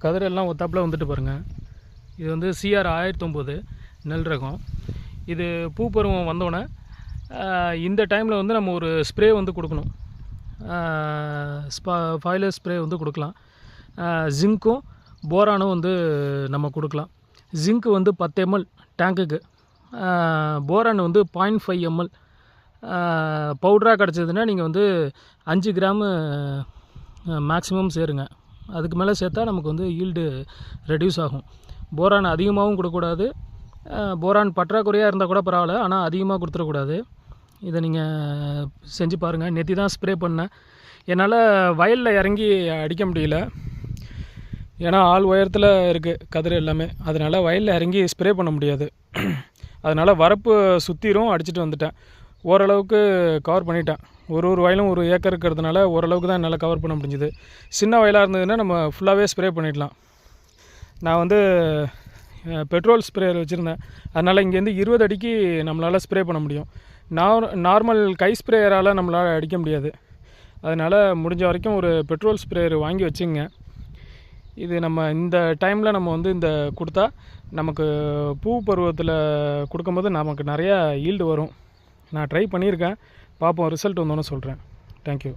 கதிரெல்லாம் ஒத்தாப்பில் வந்துட்டு பாருங்கள். இது வந்து சிஆர் 1009 நெல் ரகம். இது பூ பருவம் வந்தோடனே இந்த டைமில் வந்து நம்ம ஒரு ஸ்ப்ரே வந்து கொடுக்கணும். ஃபாயிலர் ஸ்ப்ரே வந்து கொடுக்கலாம். ஜிங்க்கும் போரானும் வந்து நம்ம கொடுக்கலாம். ஜிங்க்கு வந்து 10 ml டேங்குக்கு, போரான் வந்து 0.5 ml. பவுடராக கிடச்சதுன்னா நீங்கள் வந்து 5 கிராமு மேக்ஸிமம் சேருங்க. அதுக்கு மேலே சேர்த்தா நமக்கு வந்து ஈல்டு ரெடியூஸ் ஆகும். போரான் அதிகமாகவும் கொடுக்கக்கூடாது, போரான் பற்றாக்குறையாக இருந்தால் கூட பரவாயில்ல, ஆனால் அதிகமாக கொடுத்துடக்கூடாது. இதை நீங்கள் செஞ்சு பாருங்கள். நேற்று தான் ஸ்ப்ரே பண்ணேன். என்னால் வயலில் இறங்கி அடிக்க முடியல, ஏன்னா ஆள் உயரத்தில் இருக்குது கதிர் எல்லாமே. அதனால் வயலில் இறங்கி ஸ்ப்ரே பண்ண முடியாது. அதனால் வரப்பு சுற்றிரும் அடிச்சுட்டு வந்துட்டேன். ஓரளவுக்கு கவர் பண்ணிட்டேன். ஒரு வயலும் 1 ஏக்கர் இருக்கிறதுனால ஓரளவுக்கு தான் என்னால் கவர் பண்ண முடிஞ்சுது. சின்ன வயலாக இருந்ததுன்னா நம்ம ஃபுல்லாகவே ஸ்ப்ரே பண்ணிடலாம். நான் வந்து பெட்ரோல் ஸ்ப்ரேயர் வச்சுருந்தேன். அதனால் இங்கேருந்து 20 அடிக்கு நம்மளால் ஸ்ப்ரே பண்ண முடியும். நார்மல் கை ஸ்ப்ரேயரால் நம்மளால் அடிக்க முடியாது. அதனால் முடிஞ்ச வரைக்கும் ஒரு பெட்ரோல் ஸ்ப்ரேயர் வாங்கி வச்சுங்க. இது நம்ம இந்த டைமில் நம்ம வந்து இந்த கொடுத்தா நமக்கு பூ பருவத்தில் கொடுக்கும்போது நமக்கு நிறையா ஈல்டு வரும். நான் ட்ரை பண்ணியிருக்கேன், பார்ப்போம். ரிசல்ட் வந்தோன்னே சொல்கிறேன். தேங்க்யூ.